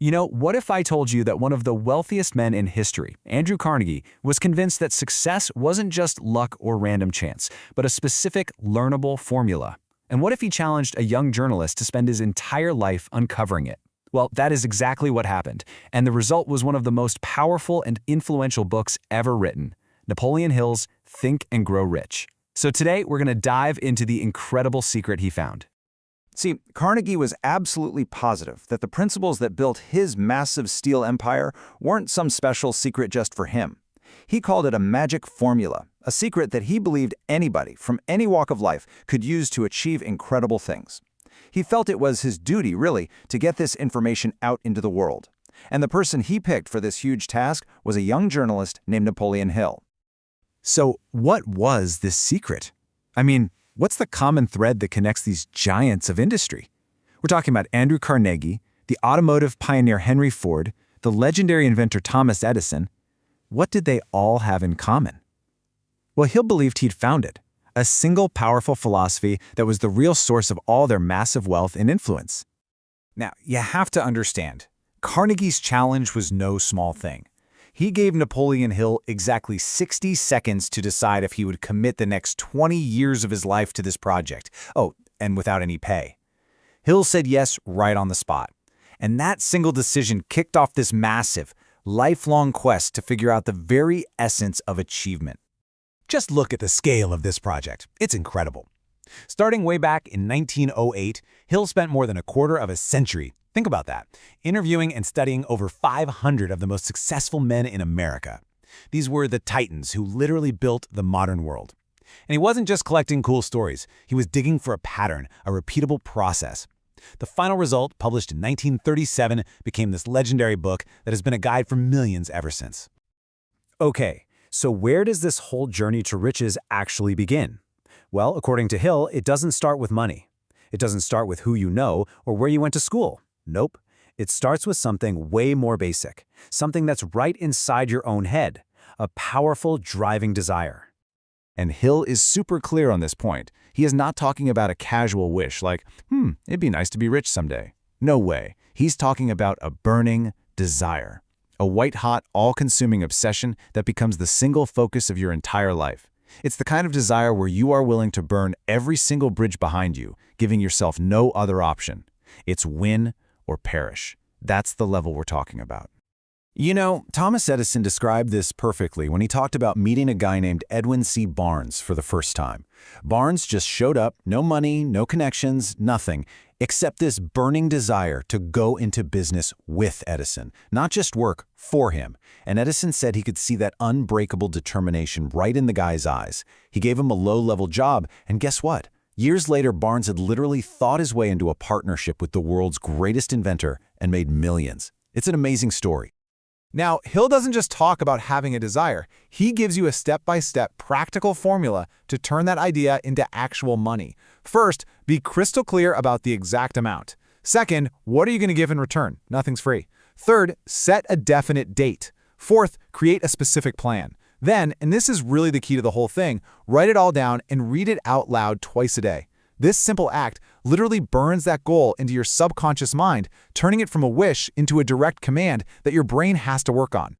What if I told you that one of the wealthiest men in history, Andrew Carnegie, was convinced that success wasn't just luck or random chance, but a specific, learnable formula? And what if he challenged a young journalist to spend his entire life uncovering it? Well, that is exactly what happened, and the result was one of the most powerful and influential books ever written, Napoleon Hill's Think and Grow Rich. So today, we're going to dive into the incredible secret he found. See, Carnegie was absolutely positive that the principles that built his massive steel empire weren't some special secret just for him. He called it a magic formula, a secret that he believed anybody from any walk of life could use to achieve incredible things. He felt it was his duty, really, to get this information out into the world. And the person he picked for this huge task was a young journalist named Napoleon Hill. So what was this secret? What's the common thread that connects these giants of industry? We're talking about Andrew Carnegie, the automotive pioneer Henry Ford, the legendary inventor Thomas Edison. What did they all have in common? Well, Hill believed he'd found it, a single powerful philosophy that was the real source of all their massive wealth and influence. Now, you have to understand, Carnegie's challenge was no small thing. He gave Napoleon Hill exactly 60 seconds to decide if he would commit the next 20 years of his life to this project. Oh, and without any pay. Hill said yes right on the spot. And that single decision kicked off this massive, lifelong quest to figure out the very essence of achievement. Just look at the scale of this project. It's incredible. Starting way back in 1908, Hill spent more than a quarter of a century, think about that, interviewing and studying over 500 of the most successful men in America. These were the titans who literally built the modern world. And he wasn't just collecting cool stories. He was digging for a pattern, a repeatable process. The final result, published in 1937, became this legendary book that has been a guide for millions ever since. Okay, so where does this whole journey to riches actually begin? Well, according to Hill, it doesn't start with money. It doesn't start with who you know or where you went to school. Nope. It starts with something way more basic, something that's right inside your own head, a powerful driving desire. And Hill is super clear on this point. He is not talking about a casual wish like, it'd be nice to be rich someday. No way. He's talking about a burning desire, a white-hot, all-consuming obsession that becomes the single focus of your entire life. It's the kind of desire where you are willing to burn every single bridge behind you, giving yourself no other option. It's win or perish. That's the level we're talking about. Thomas Edison described this perfectly when he talked about meeting a guy named Edwin C. Barnes for the first time. Barnes just showed up, no money, no connections, nothing, except this burning desire to go into business with Edison, not just work for him. And Edison said he could see that unbreakable determination right in the guy's eyes. He gave him a low-level job, and guess what? Years later, Barnes had literally thought his way into a partnership with the world's greatest inventor and made millions. It's an amazing story. Now, Hill doesn't just talk about having a desire. He gives you a step-by-step practical formula to turn that idea into actual money. First, be crystal clear about the exact amount. Second, what are you going to give in return? Nothing's free. Third, set a definite date. Fourth, create a specific plan. Then, and this is really the key to the whole thing, write it all down and read it out loud twice a day. This simple act literally burns that goal into your subconscious mind, turning it from a wish into a direct command that your brain has to work on.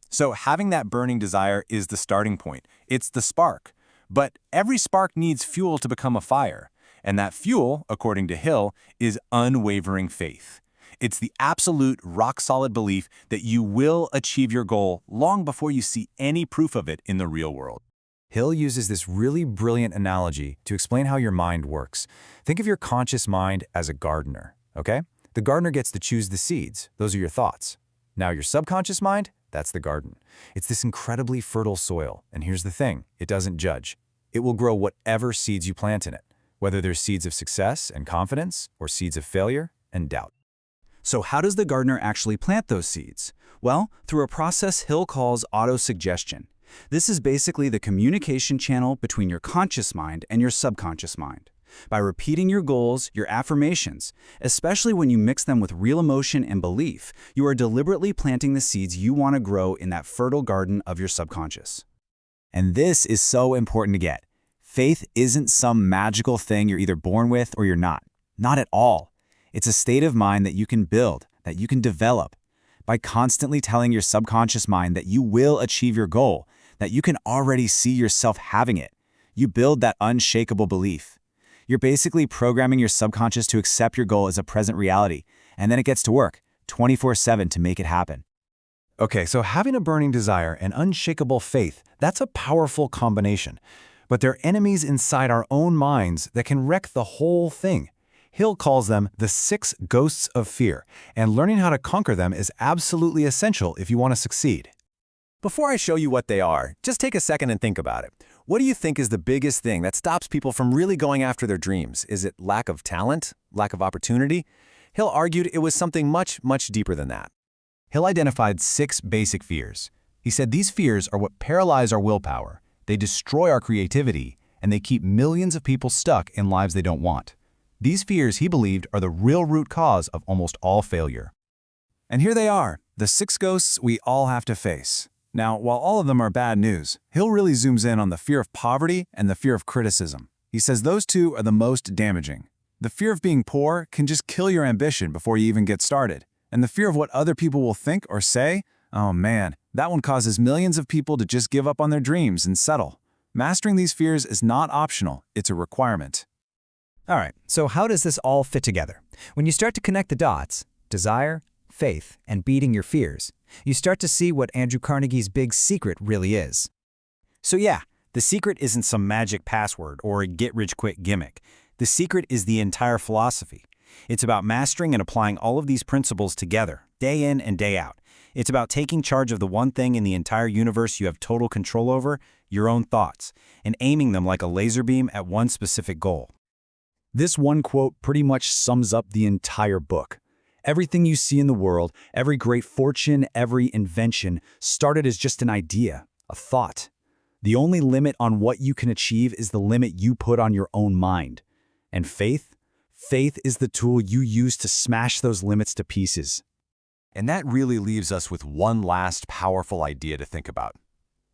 So having that burning desire is the starting point. It's the spark. But every spark needs fuel to become a fire. And that fuel, according to Hill, is unwavering faith. It's the absolute rock-solid belief that you will achieve your goal long before you see any proof of it in the real world. Hill uses this really brilliant analogy to explain how your mind works. Think of your conscious mind as a gardener, okay? The gardener gets to choose the seeds. Those are your thoughts. Now your subconscious mind, that's the garden. It's this incredibly fertile soil. And here's the thing, it doesn't judge. It will grow whatever seeds you plant in it, whether they're seeds of success and confidence or seeds of failure and doubt. So how does the gardener actually plant those seeds? Well, through a process Hill calls autosuggestion. This is basically the communication channel between your conscious mind and your subconscious mind. By repeating your goals, your affirmations, especially when you mix them with real emotion and belief, you are deliberately planting the seeds you want to grow in that fertile garden of your subconscious. And this is so important to get. Faith isn't some magical thing you're either born with or you're not. Not at all. It's a state of mind that you can build, that you can develop. By constantly telling your subconscious mind that you will achieve your goal, that you can already see yourself having it, you build that unshakable belief. You're basically programming your subconscious to accept your goal as a present reality, and then it gets to work 24/7 to make it happen. Okay, so having a burning desire and unshakable faith, that's a powerful combination. But there are enemies inside our own minds that can wreck the whole thing. Hill calls them the 6 ghosts of fear, and learning how to conquer them is absolutely essential if you want to succeed. Before I show you what they are, just take a second and think about it. What do you think is the biggest thing that stops people from really going after their dreams? Is it lack of talent? Lack of opportunity? Hill argued it was something much, much deeper than that. Hill identified 6 basic fears. He said these fears are what paralyze our willpower, they destroy our creativity, and they keep millions of people stuck in lives they don't want. These fears, he believed, are the real root cause of almost all failure. And here they are, the 6 ghosts we all have to face. Now, while all of them are bad news, Hill really zooms in on the fear of poverty and the fear of criticism. He says those two are the most damaging. The fear of being poor can just kill your ambition before you even get started. And the fear of what other people will think or say, oh man, that one causes millions of people to just give up on their dreams and settle. Mastering these fears is not optional, it's a requirement. All right, so how does this all fit together? When you start to connect the dots, desire, faith, and beating your fears, you start to see what Andrew Carnegie's big secret really is. So yeah, the secret isn't some magic password or a get-rich-quick gimmick. The secret is the entire philosophy. It's about mastering and applying all of these principles together, day in and day out. It's about taking charge of the one thing in the entire universe you have total control over, your own thoughts, and aiming them like a laser beam at one specific goal. This one quote pretty much sums up the entire book. Everything you see in the world, every great fortune, every invention, started as just an idea, a thought. The only limit on what you can achieve is the limit you put on your own mind. And faith? Faith is the tool you use to smash those limits to pieces. And that really leaves us with one last powerful idea to think about.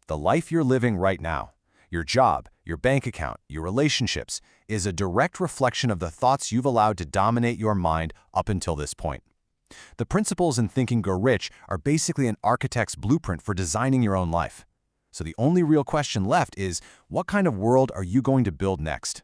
The life you're living right now, your job, your bank account, your relationships, is a direct reflection of the thoughts you've allowed to dominate your mind up until this point. The principles in Think and Grow Rich are basically an architect's blueprint for designing your own life. So the only real question left is, what kind of world are you going to build next?